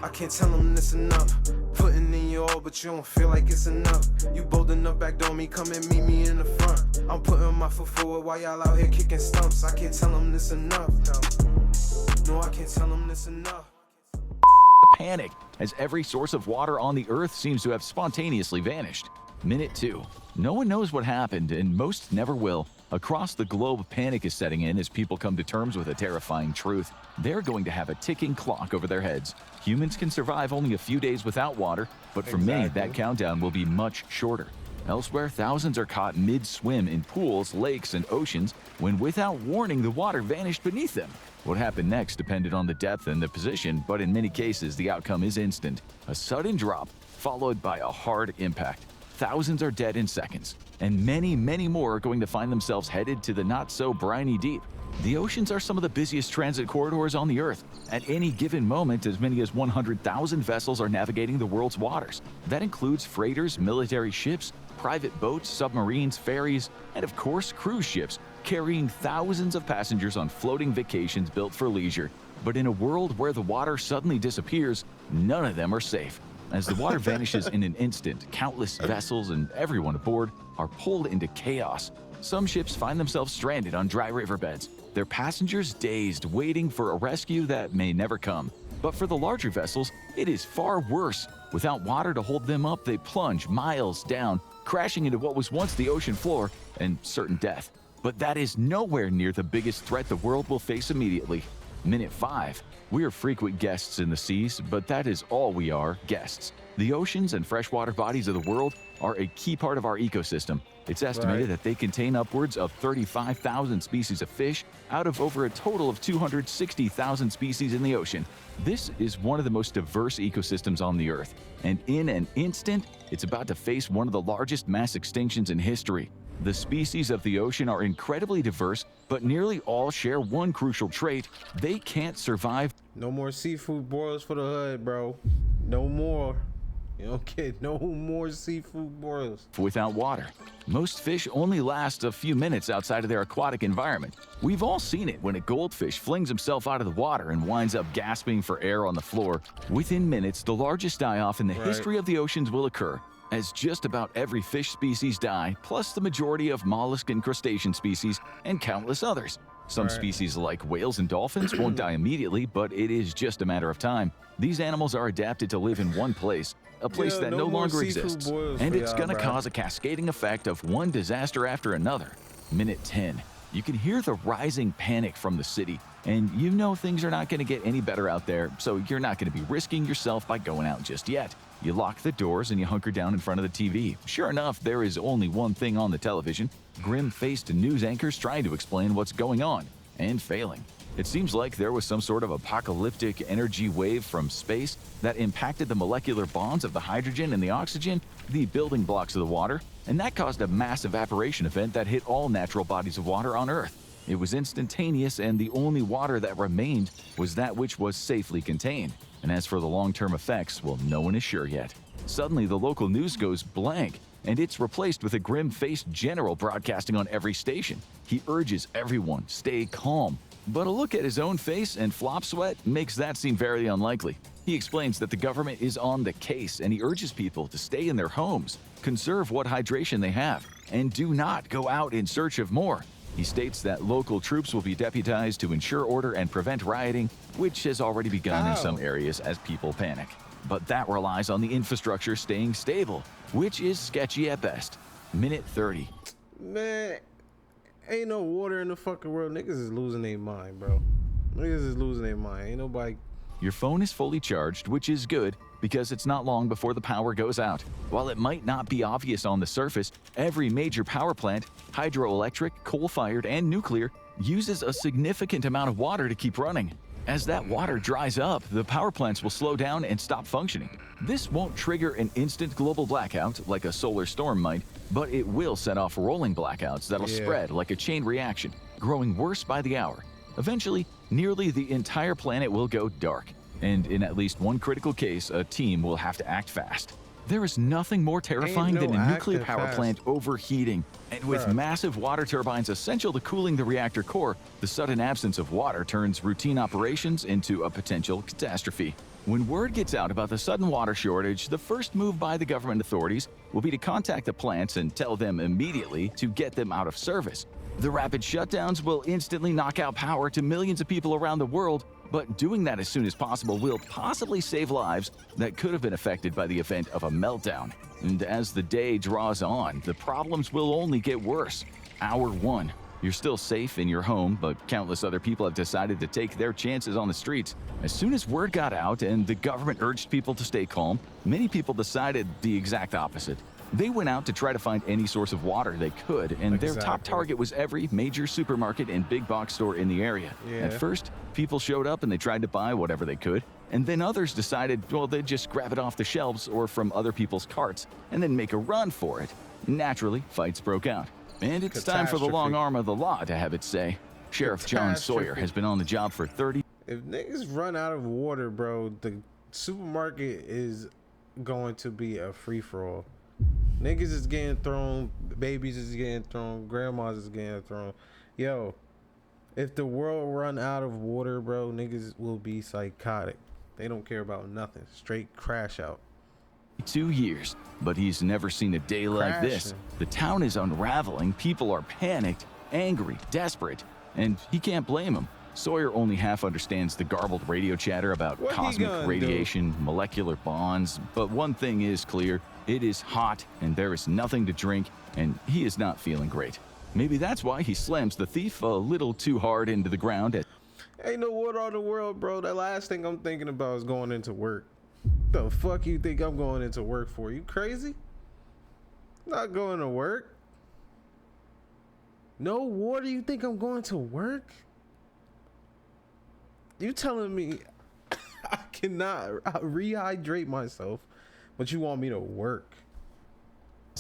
I can't tell them this enough. Putting in your all, but you don't feel like it's enough. You bold enough, backdoor me, come and meet me in the front. I'm putting my foot forward while y'all out here kicking stumps. I can't tell them this enough. No, I can't tell them this enough. Panic, as every source of water on the Earth seems to have spontaneously vanished. Minute 2. No one knows what happened, and most never will. Across the globe, panic is setting in as people come to terms with a terrifying truth. They're going to have a ticking clock over their heads. Humans can survive only a few days without water, but for many, that countdown will be much shorter. Elsewhere, thousands are caught mid-swim in pools, lakes, and oceans when without warning the water vanished beneath them. What happened next depended on the depth and the position, but in many cases the outcome is instant. A sudden drop, followed by a hard impact. Thousands are dead in seconds, and many, many more are going to find themselves headed to the not-so-briny deep. The oceans are some of the busiest transit corridors on the Earth. At any given moment, as many as 100,000 vessels are navigating the world's waters. That includes freighters, military ships, private boats, submarines, ferries, and of course cruise ships, carrying thousands of passengers on floating vacations built for leisure. But in a world where the water suddenly disappears, none of them are safe. As the water vanishes in an instant, countless vessels and everyone aboard are pulled into chaos. Some ships find themselves stranded on dry riverbeds, their passengers dazed, waiting for a rescue that may never come. But for the larger vessels, it is far worse. Without water to hold them up, they plunge miles down, crashing into what was once the ocean floor and certain death. But that is nowhere near the biggest threat the world will face immediately. Minute 5. We are frequent guests in the seas, but that is all we are, guests. The oceans and freshwater bodies of the world are a key part of our ecosystem. It's estimated that they contain upwards of 35,000 species of fish out of over a total of 260,000 species in the ocean. This is one of the most diverse ecosystems on the Earth, and in an instant, it's about to face one of the largest mass extinctions in history. The species of the ocean are incredibly diverse, but nearly all share one crucial trait: they can't survive. No more seafood boils for the hood, bro. No more. You don't get no more seafood boils Without water. Most fish only last a few minutes outside of their aquatic environment. We've all seen it when a goldfish flings himself out of the water and winds up gasping for air on the floor. Within minutes, the largest die-off in the history of the oceans will occur, as just about every fish species die, plus the majority of mollusk and crustacean species and countless others. Some species like whales and dolphins won't die immediately, but it is just a matter of time. These animals are adapted to live in one place, a place that no longer exists, and it's gonna cause a cascading effect of one disaster after another. Minute 10. You can hear the rising panic from the city, and you know things are not gonna get any better out there, so you're not gonna be risking yourself by going out just yet. You lock the doors and you hunker down in front of the TV. Sure enough, there is only one thing on the television: grim-faced news anchors trying to explain what's going on, and failing. It seems like there was some sort of apocalyptic energy wave from space that impacted the molecular bonds of the hydrogen and the oxygen, the building blocks of the water, and that caused a mass evaporation event that hit all natural bodies of water on Earth. It was instantaneous, and the only water that remained was that which was safely contained. And as for the long-term effects, well, no one is sure yet. Suddenly, the local news goes blank, and it's replaced with a grim-faced general broadcasting on every station. He urges everyone, stay calm. But a look at his own face and flop sweat makes that seem very unlikely. He explains that the government is on the case, and he urges people to stay in their homes, conserve what hydration they have, and do not go out in search of more. He states that local troops will be deputized to ensure order and prevent rioting, which has already begun in some areas as people panic. But that relies on the infrastructure staying stable, which is sketchy at best. Minute 30. Man, ain't no water in the fucking world. Niggas is losing their mind, bro. Niggas is losing their mind. Ain't nobody. Your phone is fully charged, which is good because it's not long before the power goes out. While it might not be obvious on the surface, every major power plant, hydroelectric, coal-fired, and nuclear, uses a significant amount of water to keep running. As that water dries up, the power plants will slow down and stop functioning. This won't trigger an instant global blackout like a solar storm might, but it will set off rolling blackouts that'll spread like a chain reaction, growing worse by the hour. Eventually, nearly the entire planet will go dark, and in at least one critical case, a team will have to act fast. There is nothing more terrifying than a nuclear power plant overheating, and with massive water turbines essential to cooling the reactor core, the sudden absence of water turns routine operations into a potential catastrophe. When word gets out about the sudden water shortage, the first move by the government authorities will be to contact the plants and tell them immediately to get them out of service. The rapid shutdowns will instantly knock out power to millions of people around the world, but doing that as soon as possible will possibly save lives that could have been affected by the event of a meltdown. And as the day draws on, the problems will only get worse. Hour 1. You're still safe in your home, but countless other people have decided to take their chances on the streets. As soon as word got out and the government urged people to stay calm, many people decided the exact opposite. They went out to try to find any source of water they could, and their top target was every major supermarket and big box store in the area. At first, people showed up and they tried to buy whatever they could, and then others decided, well, they'd just grab it off the shelves or from other people's carts and then make a run for it. Naturally, fights broke out. And it's time for the long arm of the law to have its say. Sheriff John Sawyer has been on the job for 30. If niggas run out of water, bro, the supermarket is going to be a free-for-all. Niggas is getting thrown, babies is getting thrown, grandmas is getting thrown. Yo, if the world run out of water, bro, niggas will be psychotic. They don't care about nothing. Straight crash out. 2 years, but he's never seen a day like this. The town is unraveling, people are panicked, angry, desperate, and he can't blame them. Sawyer only half understands the garbled radio chatter about cosmic radiation, molecular bonds, but one thing is clear: it is hot and there is nothing to drink, and he is not feeling great. Maybe that's why he slams the thief a little too hard into the ground. Ain't no water on the world, bro. The last thing I'm thinking about is going into work. The fuck you think I'm going into work for? You crazy? Not going to work. No water? You think I'm going to work? You telling me I cannot rehydrate myself, but you want me to work?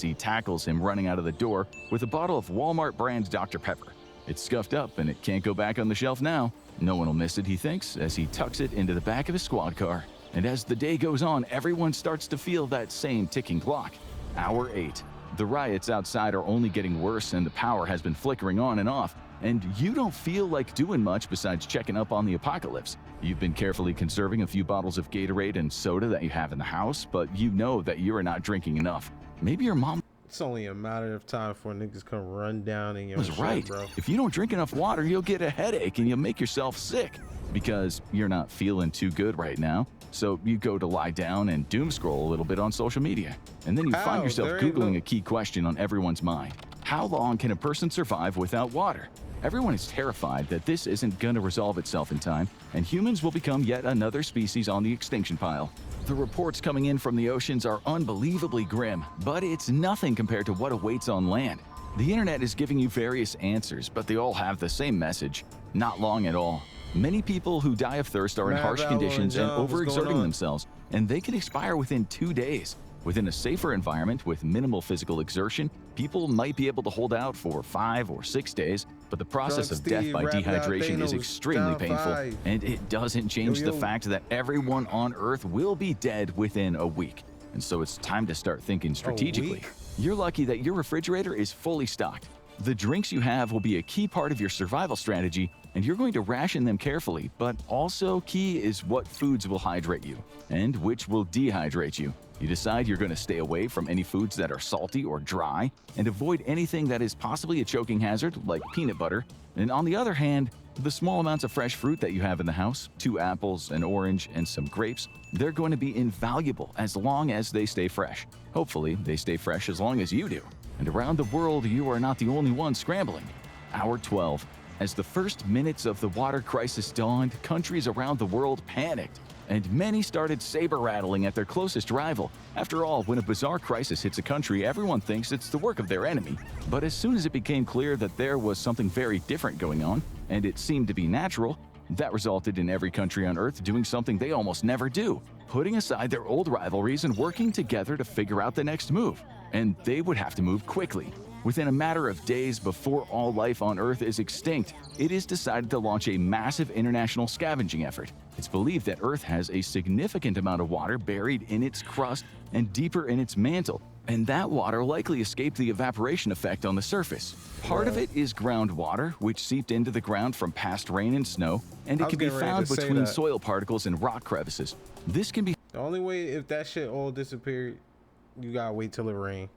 He tackles him running out of the door with a bottle of Walmart brand Dr. Pepper. It's scuffed up and it can't go back on the shelf now. No one will miss it, he thinks, as he tucks it into the back of his squad car. And as the day goes on, everyone starts to feel that same ticking clock. Hour 8. The riots outside are only getting worse and the power has been flickering on and off. And you don't feel like doing much besides checking up on the apocalypse. You've been carefully conserving a few bottles of Gatorade and soda that you have in the house, but you know that you are not drinking enough. Maybe your mom... It's only a matter of time before niggas come run down in your was right, bro. If you don't drink enough water, you'll get a headache and you'll make yourself sick because you're not feeling too good right now. So you go to lie down and doom scroll a little bit on social media. And then you find yourself Googling a key question on everyone's mind. How long can a person survive without water? Everyone is terrified that this isn't going to resolve itself in time, and humans will become yet another species on the extinction pile. The reports coming in from the oceans are unbelievably grim, but it's nothing compared to what awaits on land. The internet is giving you various answers, but they all have the same message: not long at all. Many people who die of thirst are in harsh conditions and overexerting themselves, and they can expire within 2 days. Within a safer environment with minimal physical exertion, people might be able to hold out for 5 or 6 days, but the process of death by dehydration is extremely painful, and it doesn't change the fact that everyone on Earth will be dead within a week. And so it's time to start thinking strategically. You're lucky that your refrigerator is fully stocked. The drinks you have will be a key part of your survival strategy, and you're going to ration them carefully, but also key is what foods will hydrate you and which will dehydrate you. You decide you're going to stay away from any foods that are salty or dry and avoid anything that is possibly a choking hazard, like peanut butter. And on the other hand, the small amounts of fresh fruit that you have in the house, 2 apples, an orange, and some grapes, they're going to be invaluable as long as they stay fresh. Hopefully, they stay fresh as long as you do. And around the world, you are not the only one scrambling. Hour 12. As the first minutes of the water crisis dawned, countries around the world panicked, and many started saber-rattling at their closest rival. After all, when a bizarre crisis hits a country, everyone thinks it's the work of their enemy. But as soon as it became clear that there was something very different going on, and it seemed to be natural, that resulted in every country on Earth doing something they almost never do: putting aside their old rivalries and working together to figure out the next move. And they would have to move quickly. Within a matter of days before all life on Earth is extinct, it is decided to launch a massive international scavenging effort. It's believed that Earth has a significant amount of water buried in its crust and deeper in its mantle, and that water likely escaped the evaporation effect on the surface. Part of it is groundwater, which seeped into the ground from past rain and snow, and it can be found between soil particles and rock crevices. This can be The only way if that shit all disappeared, you gotta wait till it rain.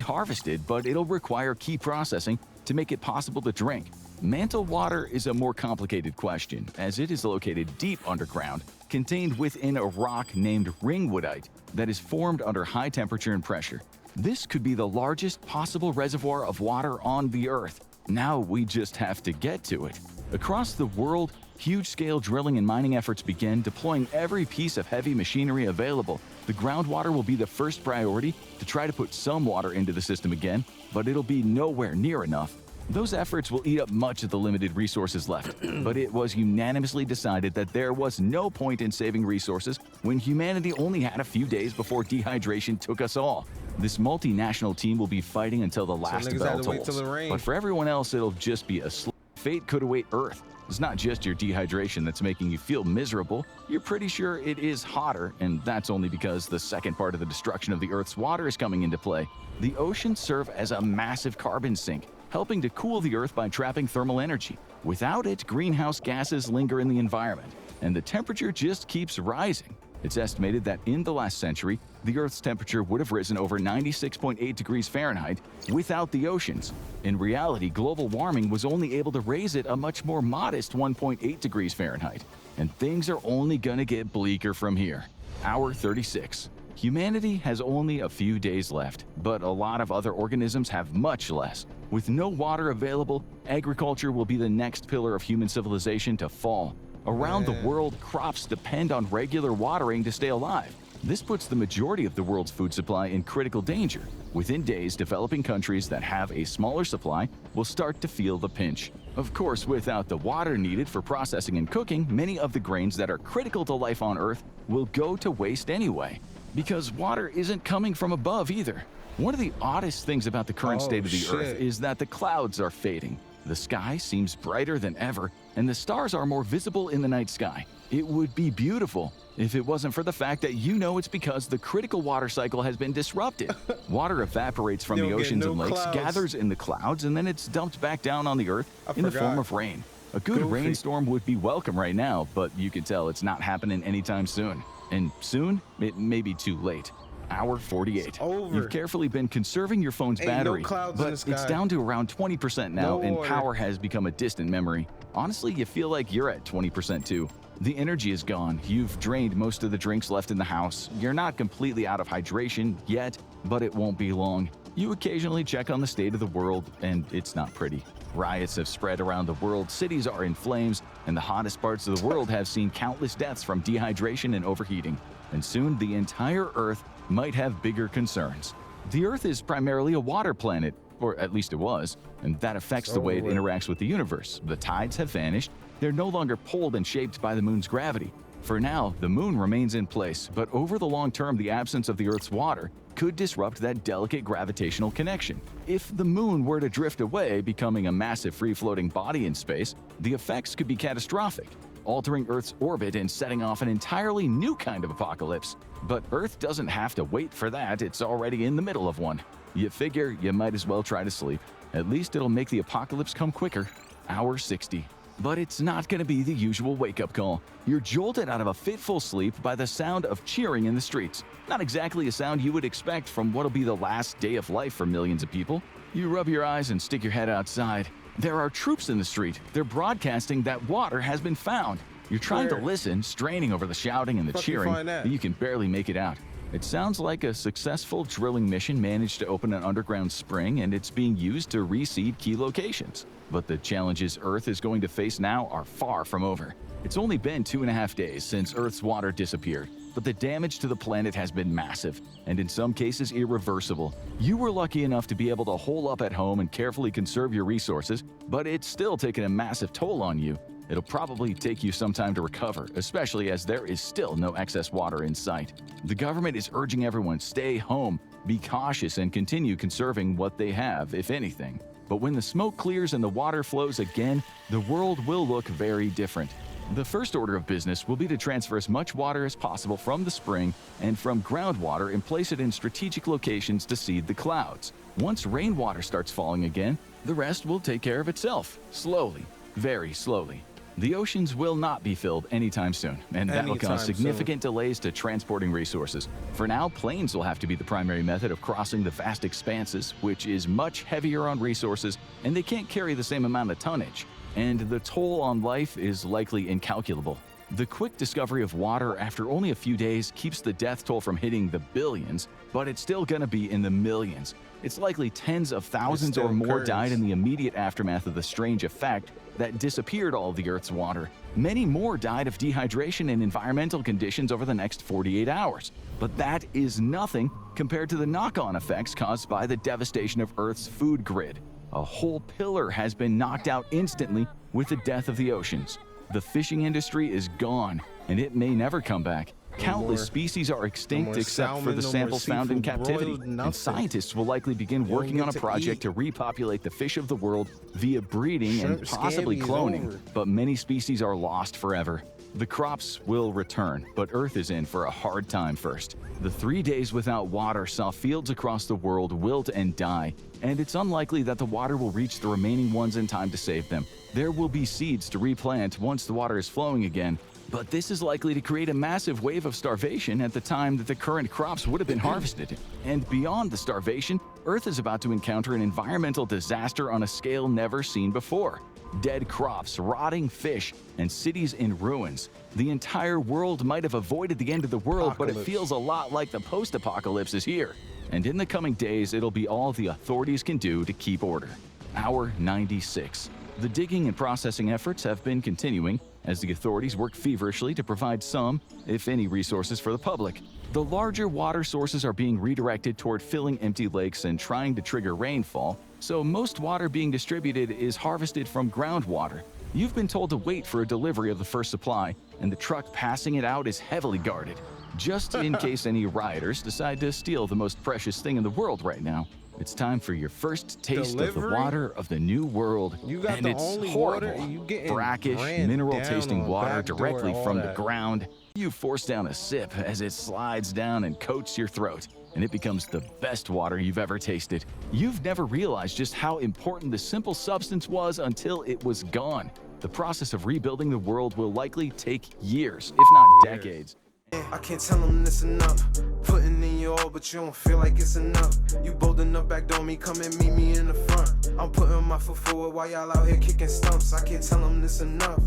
harvested, but it'll require key processing to make it possible to drink. Mantle water is a more complicated question, as it is located deep underground, contained within a rock named ringwoodite that is formed under high temperature and pressure. This could be the largest possible reservoir of water on the Earth. Now we just have to get to it. Across the world, huge-scale drilling and mining efforts begin, deploying every piece of heavy machinery available. The groundwater will be the first priority to try to put some water into the system again, but it'll be nowhere near enough. Those efforts will eat up much of the limited resources left, but it was unanimously decided that there was no point in saving resources when humanity only had a few days before dehydration took us all. This multinational team will be fighting until the last niggas bell had to wait tolls, till it rained. but for everyone else it'll just be a fate could await Earth. It's not just your dehydration that's making you feel miserable. You're pretty sure it is hotter, and that's only because the second part of the destruction of the Earth's water is coming into play. The oceans serve as a massive carbon sink, helping to cool the Earth by trapping thermal energy. Without it, greenhouse gases linger in the environment, and the temperature just keeps rising. It's estimated that in the last century, the Earth's temperature would have risen over 96.8 degrees Fahrenheit without the oceans. In reality, global warming was only able to raise it a much more modest 1.8 degrees Fahrenheit. And things are only gonna get bleaker from here. Hour 36. Humanity has only a few days left, but a lot of other organisms have much less. With no water available, agriculture will be the next pillar of human civilization to fall. Around the world, crops depend on regular watering to stay alive. This puts the majority of the world's food supply in critical danger. Within days, developing countries that have a smaller supply will start to feel the pinch. Of course, without the water needed for processing and cooking, many of the grains that are critical to life on Earth will go to waste anyway. Because water isn't coming from above either. One of the oddest things about the current state of the Earth is that the clouds are fading. The sky seems brighter than ever, and the stars are more visible in the night sky. It would be beautiful if it wasn't for the fact that it's because the critical water cycle has been disrupted. Water evaporates from the oceans and lakes, gathers in the clouds, and then it's dumped back down on the Earth in the form of rain. A good rainstorm would be welcome right now, but you can tell it's not happening anytime soon. And soon, it may be too late. Hour 48. You've carefully been conserving your phone's battery, but it's down to around 20% now, and power has become a distant memory. Honestly, you feel like you're at 20% too. The energy is gone. You've drained most of the drinks left in the house. You're not completely out of hydration yet, but it won't be long. You occasionally check on the state of the world, and it's not pretty. Riots have spread around the world, cities are in flames, and the hottest parts of the world have seen countless deaths from dehydration and overheating. And soon, the entire Earth might have bigger concerns. The Earth is primarily a water planet, or at least it was, and that affects the way it interacts with the universe. The tides have vanished. They're no longer pulled and shaped by the moon's gravity. For now, the moon remains in place, but over the long term, the absence of the Earth's water could disrupt that delicate gravitational connection. If the moon were to drift away, becoming a massive free-floating body in space, the effects could be catastrophic, altering Earth's orbit and setting off an entirely new kind of apocalypse. But Earth doesn't have to wait for that, it's already in the middle of one. You figure you might as well try to sleep. At least it'll make the apocalypse come quicker. Hour 60. But it's not going to be the usual wake-up call. You're jolted out of a fitful sleep by the sound of cheering in the streets. Not exactly a sound you would expect from what'll be the last day of life for millions of people. You rub your eyes and stick your head outside. There are troops in the street. They're broadcasting that water has been found. You're trying to listen, straining over the shouting and the cheering, but you can barely make it out. It sounds like a successful drilling mission managed to open an underground spring, and it's being used to reseed key locations. But the challenges Earth is going to face now are far from over. It's only been 2.5 days since Earth's water disappeared, but the damage to the planet has been massive, and in some cases irreversible. You were lucky enough to be able to hole up at home and carefully conserve your resources, but it's still taken a massive toll on you. It'll probably take you some time to recover, especially as there is still no excess water in sight. The government is urging everyone stay home, be cautious, and continue conserving what they have, if anything. But when the smoke clears and the water flows again, the world will look very different. The first order of business will be to transfer as much water as possible from the spring and from groundwater and place it in strategic locations to seed the clouds. Once rainwater starts falling again, the rest will take care of itself, slowly, very slowly. The oceans will not be filled anytime soon, and that will Anytime cause significant delays to transporting resources. For now, planes will have to be the primary method of crossing the vast expanses, which is much heavier on resources, and they can't carry the same amount of tonnage. And the toll on life is likely incalculable. The quick discovery of water after only a few days keeps the death toll from hitting the billions, but it's still gonna be in the millions. It's likely tens of thousands or more died in the immediate aftermath of the strange effect that disappeared all of the Earth's water. Many more died of dehydration and environmental conditions over the next 48 hours. But that is nothing compared to the knock-on effects caused by the devastation of Earth's food grid. A whole pillar has been knocked out instantly with the death of the oceans. The fishing industry is gone, and it may never come back. Countless species are extinct except for the samples found in captivity, and scientists will likely begin working on a project to repopulate the fish of the world via breeding and possibly cloning, but many species are lost forever. The crops will return, but Earth is in for a hard time first. The 3 days without water saw fields across the world wilt and die, and it's unlikely that the water will reach the remaining ones in time to save them. There will be seeds to replant once the water is flowing again, but this is likely to create a massive wave of starvation at the time that the current crops would have been harvested. And beyond the starvation, Earth is about to encounter an environmental disaster on a scale never seen before. Dead crops, rotting fish, and cities in ruins. The entire world might have avoided the end of the world, but it feels a lot like the post-apocalypse is here. And in the coming days, it'll be all the authorities can do to keep order. Hour 96. The digging and processing efforts have been continuing as the authorities work feverishly to provide some, if any, resources for the public. The larger water sources are being redirected toward filling empty lakes and trying to trigger rainfall, so most water being distributed is harvested from groundwater. You've been told to wait for a delivery of the first supply, and the truck passing it out is heavily guarded, just in case any rioters decide to steal the most precious thing in the world right now. It's time for your first taste of the water of the new world. You got and the it's only horrible. water, and you getting Brackish, ran mineral-tasting down on water backdoor, directly all from the that. ground. You force down a sip as it slides down and coats your throat, and it becomes the best water you've ever tasted. You've never realized just how important the simple substance was until it was gone. The process of rebuilding the world will likely take years, if not decades. I can't tell them this enough. Putting in your all, but you don't feel like it's enough. You bold enough, backdoor me, come and meet me in the front. I'm putting my foot forward while y'all out here kicking stumps. I can't tell them this enough.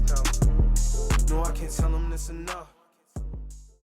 No, I can't tell them this enough.